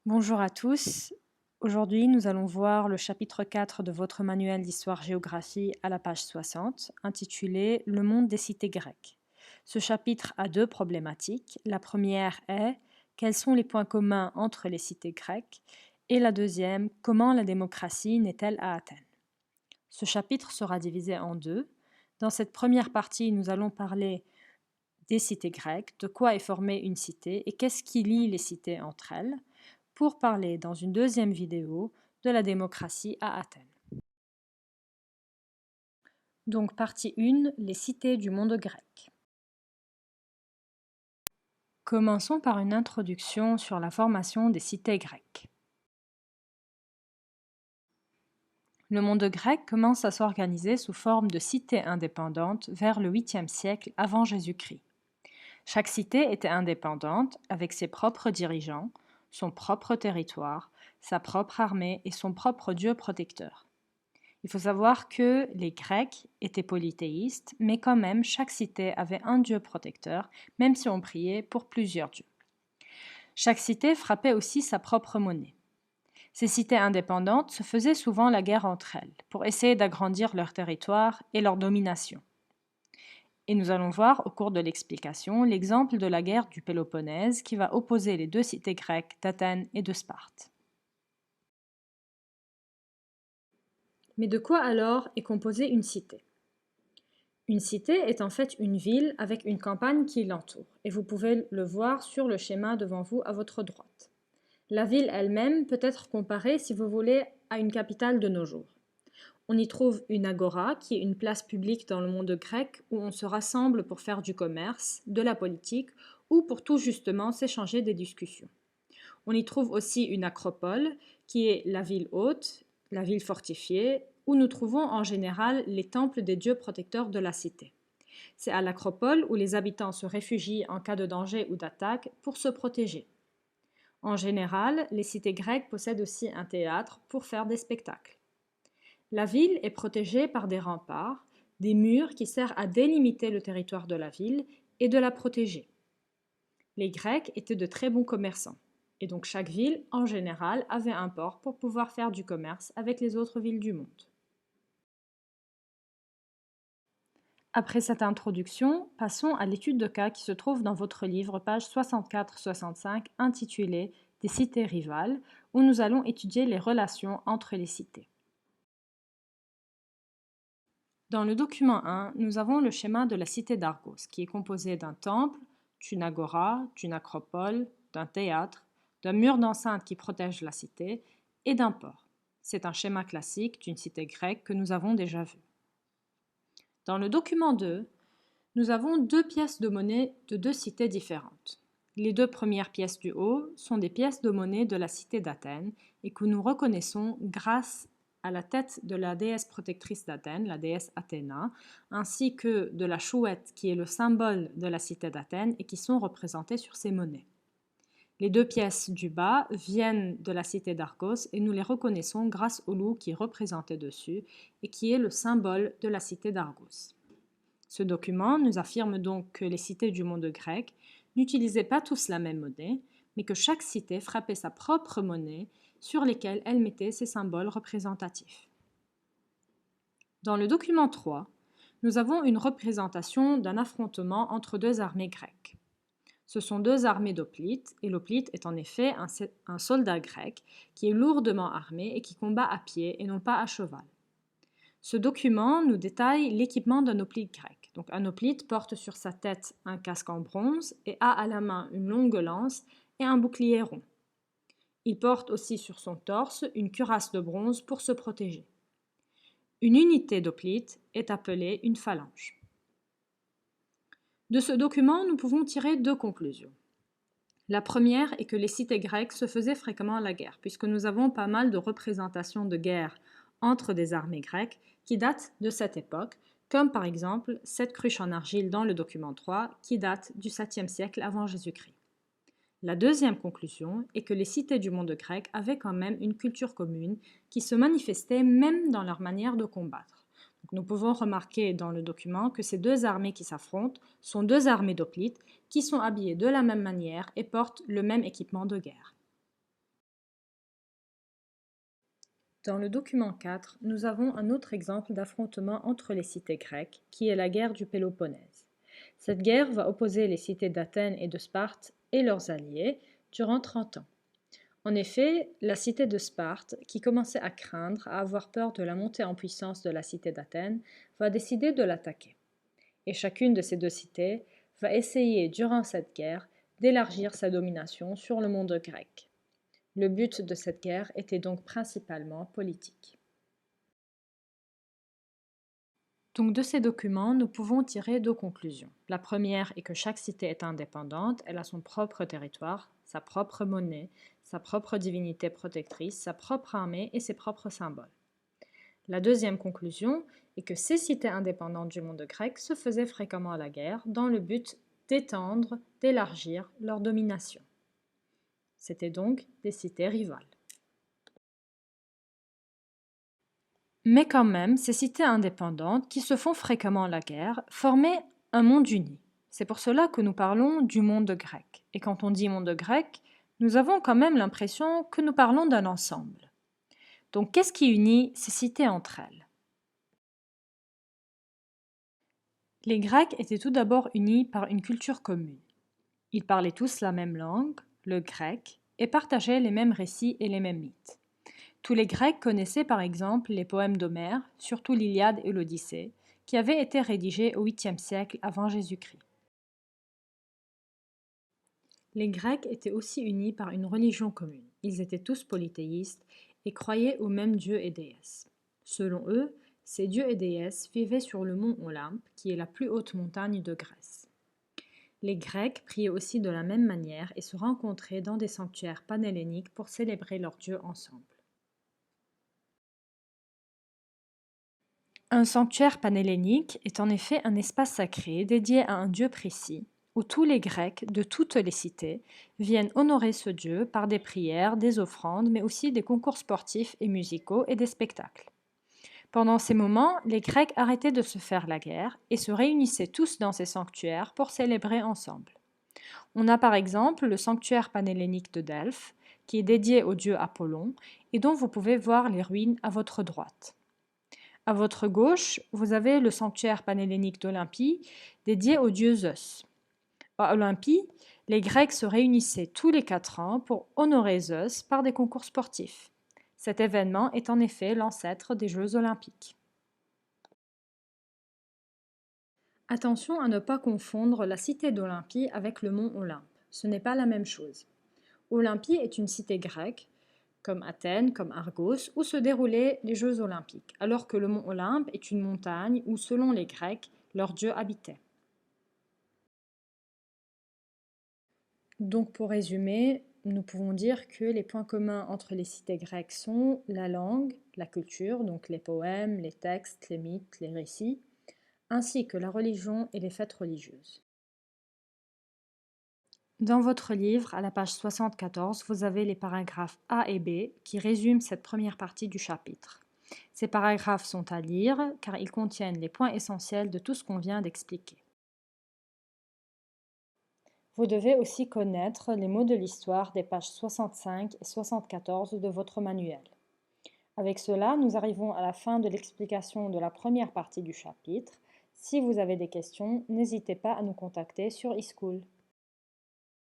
Bonjour à tous. Aujourd'hui, nous allons voir le chapitre 4 de votre manuel d'histoire-géographie à la page 60, intitulé Le monde des cités grecques. Ce chapitre a deux problématiques. La première est quels sont les points communs entre les cités grecques et la deuxième, comment la démocratie naît-elle à Athènes. Ce chapitre sera divisé en deux. Dans cette première partie, nous allons parler des cités grecques, de quoi est formée une cité et qu'est-ce qui lie les cités entre elles, pour parler dans une deuxième vidéo de la démocratie à Athènes. Donc partie 1, les cités du monde grec. Commençons par une introduction sur la formation des cités grecques. Le monde grec commence à s'organiser sous forme de cités indépendantes vers le 8e siècle avant Jésus-Christ. Chaque cité était indépendante avec ses propres dirigeants, son propre territoire, sa propre armée et son propre dieu protecteur. Il faut savoir que les Grecs étaient polythéistes, mais quand même chaque cité avait un dieu protecteur, même si on priait pour plusieurs dieux. Chaque cité frappait aussi sa propre monnaie. Ces cités indépendantes se faisaient souvent la guerre entre elles, pour essayer d'agrandir leur territoire et leur domination. Et nous allons voir au cours de l'explication l'exemple de la guerre du Péloponnèse qui va opposer les deux cités grecques d'Athènes et de Sparte. Mais de quoi alors est composée une cité ? Une cité est en fait une ville avec une campagne qui l'entoure, et vous pouvez le voir sur le schéma devant vous à votre droite. La ville elle-même peut être comparée, si vous voulez, à une capitale de nos jours. On y trouve une agora, qui est une place publique dans le monde grec où on se rassemble pour faire du commerce, de la politique ou pour tout justement s'échanger des discussions. On y trouve aussi une acropole, qui est la ville haute, la ville fortifiée, où nous trouvons en général les temples des dieux protecteurs de la cité. C'est à l'acropole où les habitants se réfugient en cas de danger ou d'attaque pour se protéger. En général, les cités grecques possèdent aussi un théâtre pour faire des spectacles. La ville est protégée par des remparts, des murs qui servent à délimiter le territoire de la ville et de la protéger. Les Grecs étaient de très bons commerçants, et donc chaque ville, en général, avait un port pour pouvoir faire du commerce avec les autres villes du monde. Après cette introduction, passons à l'étude de cas qui se trouve dans votre livre, page 64-65, intitulé « Des cités rivales », où nous allons étudier les relations entre les cités. Dans le document 1, nous avons le schéma de la cité d'Argos, qui est composé d'un temple, d'une agora, d'une acropole, d'un théâtre, d'un mur d'enceinte qui protège la cité et d'un port. C'est un schéma classique d'une cité grecque que nous avons déjà vu. Dans le document 2, nous avons deux pièces de monnaie de deux cités différentes. Les deux premières pièces du haut sont des pièces de monnaie de la cité d'Athènes et que nous reconnaissons grâce à la tête de la déesse protectrice d'Athènes, la déesse Athéna, ainsi que de la chouette qui est le symbole de la cité d'Athènes et qui sont représentées sur ces monnaies. Les deux pièces du bas viennent de la cité d'Argos et nous les reconnaissons grâce au loup qui est représenté dessus et qui est le symbole de la cité d'Argos. Ce document nous affirme donc que les cités du monde grec n'utilisaient pas tous la même monnaie, mais que chaque cité frappait sa propre monnaie sur lesquelles elle mettait ses symboles représentatifs. Dans le document 3, nous avons une représentation d'un affrontement entre deux armées grecques. Ce sont deux armées d'hoplites, et l'hoplite est en effet un soldat grec qui est lourdement armé et qui combat à pied et non pas à cheval. Ce document nous détaille l'équipement d'un hoplite grec. Donc un hoplite porte sur sa tête un casque en bronze et a à la main une longue lance et un bouclier rond. Il porte aussi sur son torse une cuirasse de bronze pour se protéger. Une unité d'hoplite est appelée une phalange. De ce document, nous pouvons tirer deux conclusions. La première est que les cités grecques se faisaient fréquemment la guerre, puisque nous avons pas mal de représentations de guerre entre des armées grecques qui datent de cette époque, comme par exemple cette cruche en argile dans le document 3 qui date du 7e siècle avant Jésus-Christ. La deuxième conclusion est que les cités du monde grec avaient quand même une culture commune qui se manifestait même dans leur manière de combattre. Donc nous pouvons remarquer dans le document que ces deux armées qui s'affrontent sont deux armées d'hoplites qui sont habillées de la même manière et portent le même équipement de guerre. Dans le document 4, nous avons un autre exemple d'affrontement entre les cités grecques, qui est la guerre du Péloponnèse. Cette guerre va opposer les cités d'Athènes et de Sparte et leurs alliés durant 30 ans. En effet, la cité de Sparte, qui commençait à craindre, à avoir peur de la montée en puissance de la cité d'Athènes, va décider de l'attaquer. Et chacune de ces deux cités va essayer, durant cette guerre, d'élargir sa domination sur le monde grec. Le but de cette guerre était donc principalement politique. Donc de ces documents, nous pouvons tirer deux conclusions. La première est que chaque cité est indépendante, elle a son propre territoire, sa propre monnaie, sa propre divinité protectrice, sa propre armée et ses propres symboles. La deuxième conclusion est que ces cités indépendantes du monde grec se faisaient fréquemment la guerre dans le but d'étendre, d'élargir leur domination. C'étaient donc des cités rivales. Mais quand même, ces cités indépendantes, qui se font fréquemment la guerre, formaient un monde uni. C'est pour cela que nous parlons du monde grec. Et quand on dit monde grec, nous avons quand même l'impression que nous parlons d'un ensemble. Donc qu'est-ce qui unit ces cités entre elles? Les Grecs étaient tout d'abord unis par une culture commune. Ils parlaient tous la même langue, le grec, et partageaient les mêmes récits et les mêmes mythes. Tous les Grecs connaissaient par exemple les poèmes d'Homère, surtout l'Iliade et l'Odyssée, qui avaient été rédigés au 8e siècle avant Jésus-Christ. Les Grecs étaient aussi unis par une religion commune. Ils étaient tous polythéistes et croyaient aux mêmes dieux et déesses. Selon eux, ces dieux et déesses vivaient sur le mont Olympe, qui est la plus haute montagne de Grèce. Les Grecs priaient aussi de la même manière et se rencontraient dans des sanctuaires panhelléniques pour célébrer leurs dieux ensemble. Un sanctuaire panhellénique est en effet un espace sacré dédié à un dieu précis, où tous les Grecs de toutes les cités viennent honorer ce dieu par des prières, des offrandes, mais aussi des concours sportifs et musicaux et des spectacles. Pendant ces moments, les Grecs arrêtaient de se faire la guerre et se réunissaient tous dans ces sanctuaires pour célébrer ensemble. On a par exemple le sanctuaire panhellénique de Delphes, qui est dédié au dieu Apollon et dont vous pouvez voir les ruines à votre droite. À votre gauche, vous avez le sanctuaire panhellénique d'Olympie, dédié au dieu Zeus. À Olympie, les Grecs se réunissaient tous les 4 ans pour honorer Zeus par des concours sportifs. Cet événement est en effet l'ancêtre des Jeux olympiques. Attention à ne pas confondre la cité d'Olympie avec le mont Olympe. Ce n'est pas la même chose. Olympie est une cité grecque, comme Athènes, comme Argos, où se déroulaient les Jeux olympiques, alors que le mont Olympe est une montagne où, selon les Grecs, leur dieu habitait. Donc pour résumer, nous pouvons dire que les points communs entre les cités grecques sont la langue, la culture, donc les poèmes, les textes, les mythes, les récits, ainsi que la religion et les fêtes religieuses. Dans votre livre, à la page 74, vous avez les paragraphes A et B qui résument cette première partie du chapitre. Ces paragraphes sont à lire car ils contiennent les points essentiels de tout ce qu'on vient d'expliquer. Vous devez aussi connaître les mots de l'histoire des pages 65 et 74 de votre manuel. Avec cela, nous arrivons à la fin de l'explication de la première partie du chapitre. Si vous avez des questions, n'hésitez pas à nous contacter sur eSchool.